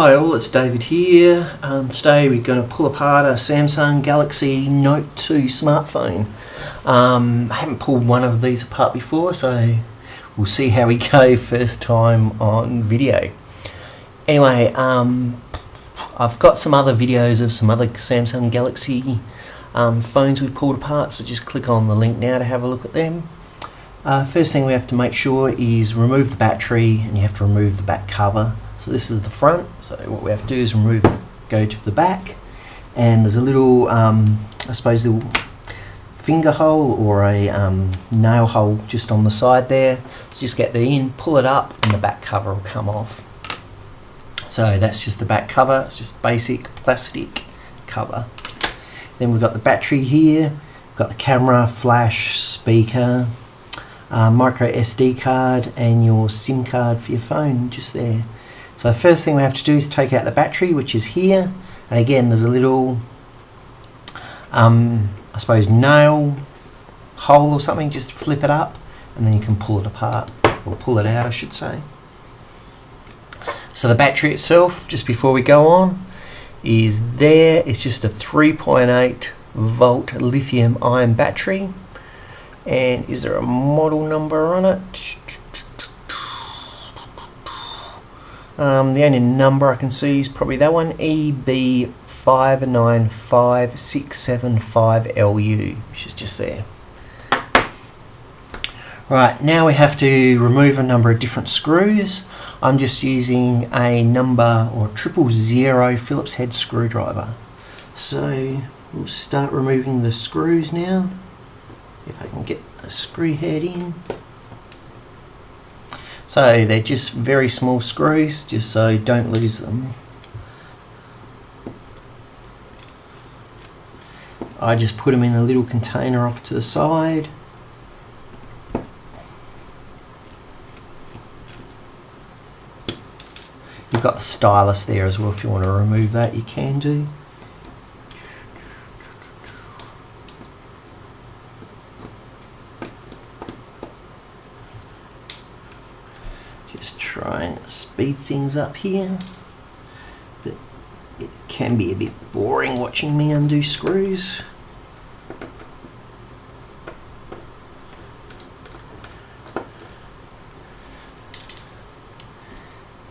Hi all, it's David here. Today we're going to pull apart a Samsung Galaxy Note 2 smartphone. I haven't pulled one of these apart before, so we'll see how we go first time on video. Anyway, I've got some other videos of some other Samsung Galaxy phones we've pulled apart, so just click on the link now to have a look at them. First thing we have to make sure is remove the battery, and you have to remove the back cover. So this is the front, so what we have to do is go to the back, and there's a little, I suppose, little finger hole or a nail hole just on the side there. So just get the in, pull it up, and the back cover will come off. So that's just the back cover, it's just basic plastic cover. Then we've got the battery here, we've got the camera, flash, speaker, micro SD card, and your SIM card for your phone just there. So the first thing we have to do is take out the battery, which is here, and again there's a little I suppose nail hole or something. Just flip it up and then you can pull it apart, or pull it out I should say. So the battery itself, just before we go on, is there. It's just a 3.8 volt lithium ion battery. And is there a model number on it? The only number I can see is probably that one, EB595675LU, which is just there. Right, now we have to remove a number of different screws. I'm just using a number or 000 Phillips head screwdriver. So we'll start removing the screws now. If I can get a screw head in. So they're just very small screws, just so don't lose them. I just put them in a little container off to the side. You've got the stylus there as well. If you want to remove that, you can do. Just try and speed things up here, but it can be a bit boring watching me undo screws.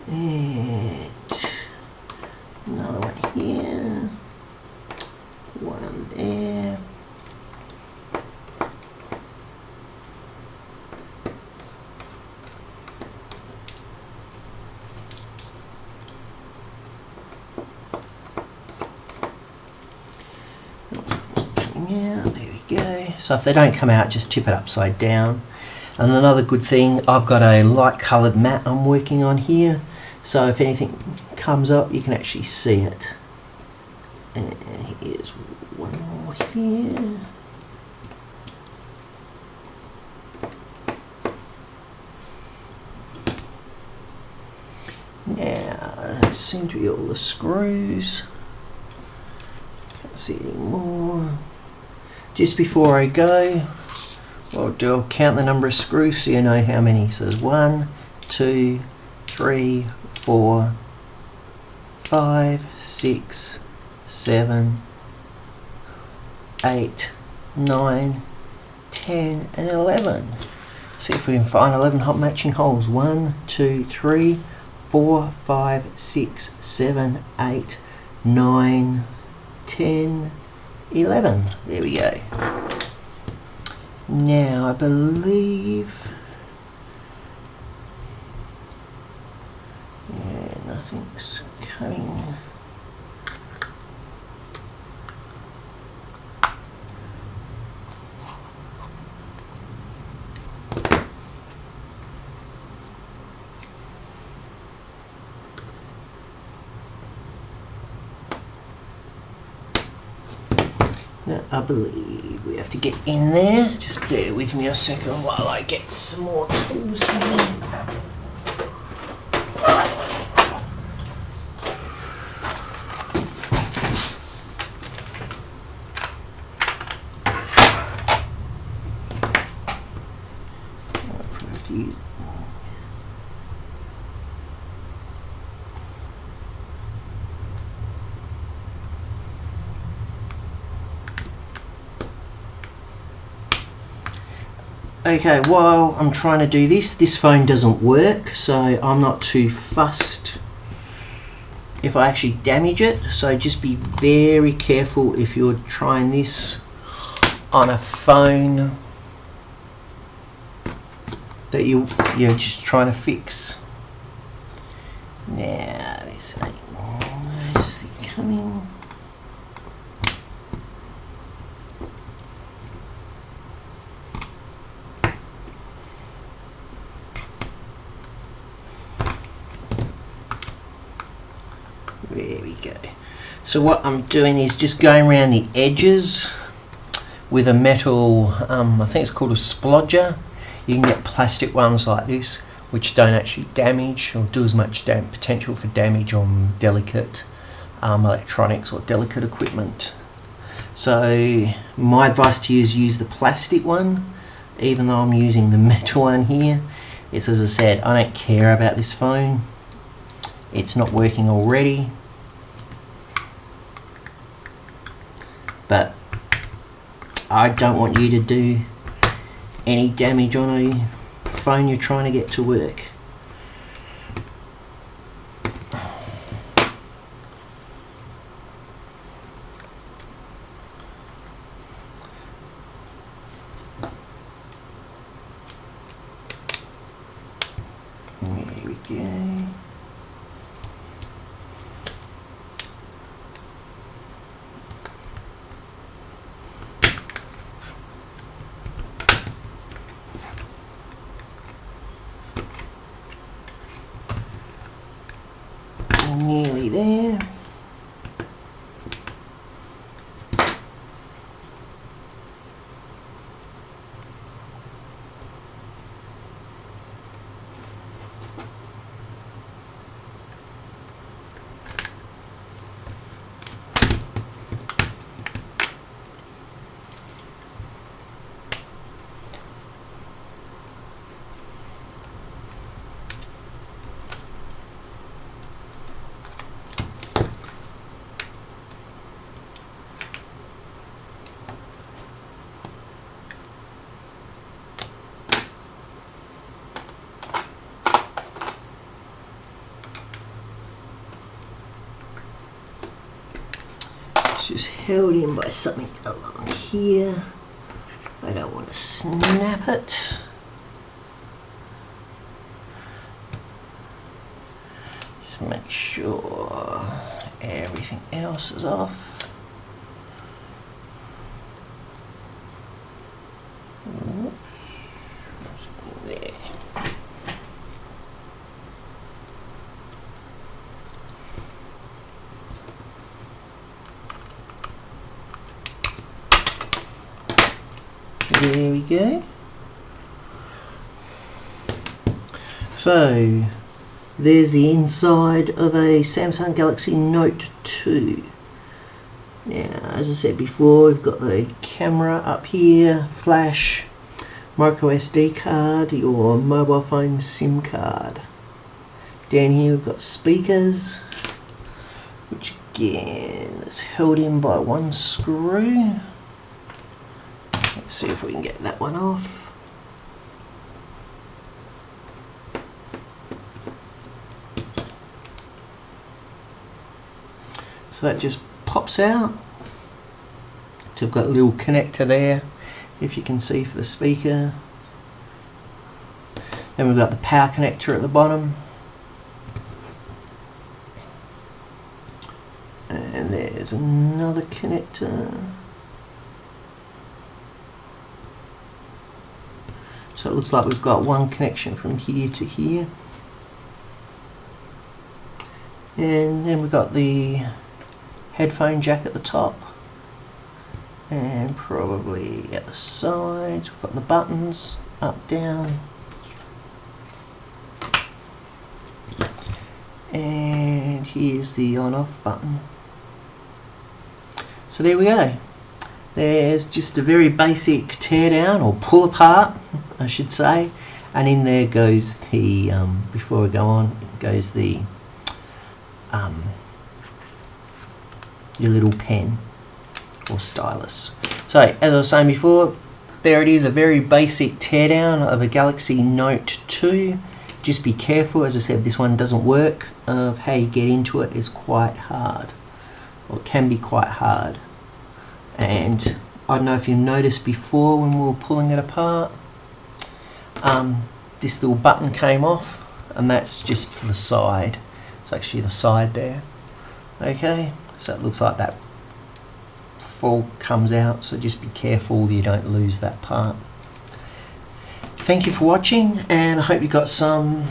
And another one here, one there. Yeah, there we go. So if they don't come out, just tip it upside down. And another good thing, I've got a light coloured mat I'm working on here, so if anything comes up you can actually see it. And here's one more here. Now that seem to be all the screws. Can't see any more. Just before I go, what I'll do, I'll count the number of screws so you know how many. So there's 1, 2, 3, 4, 5, 6, 7, 8, 9, 10, and 11. See if we can find 11 hot matching holes. 1, 2, 3, 4, 5, 6, 7, 8, 9, 10, 11. There we go. Now I believe, yeah, nothing's coming. Now, I believe we have to get in there. Just bear with me a second while I get some more tools here. I'll use Okay, while I'm trying to do this phone doesn't work, so I'm not too fussed if I actually damage it. So just be very careful if you're trying this on a phone that you're just trying to fix. Now this ain't almost coming. There we go. So what I'm doing is just going around the edges with a metal, I think it's called a splodger. You can get plastic ones like this, which don't actually damage or do as much potential for damage on delicate electronics or delicate equipment. So my advice to you is use the plastic one, even though I'm using the metal one here. It's, as I said, I don't care about this phone. It's not working already. But I don't want you to do any damage on a phone you're trying to get to work. There we go. Nearly there. Just held in by something along here. I don't want to snap it. Just make sure everything else is off. There. There we go. So there's the inside of a Samsung Galaxy Note 2. Now, as I said before, we've got the camera up here, flash, micro SD card, your mobile phone SIM card. Down here we've got speakers, which again is held in by one screw. Let's see if we can get that one off. So that just pops out. So I've got a little connector there, if you can see, for the speaker. Then we've got the power connector at the bottom. And there's another connector. So it looks like we've got one connection from here to here. And then we've got the headphone jack at the top. And probably at the sides, we've got the buttons, up, down. And here's the on-off button. So there we go. There's just a very basic teardown, or pull apart, I should say. And in there goes the, before we go on, goes the, your little pen or stylus. So, as I was saying before, there it is, a very basic teardown of a Galaxy Note 2. Just be careful, as I said, this one doesn't work. Of how you get into it is quite hard, or can be quite hard. And I don't know if you noticed before when we were pulling it apart, this little button came off, and that's just for the side. It's actually the side there. Okay, so it looks like that fall comes out, so just be careful you don't lose that part. Thank you for watching, and I hope you got some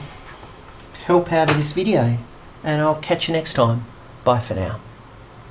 help out of this video, and I'll catch you next time. Bye for now.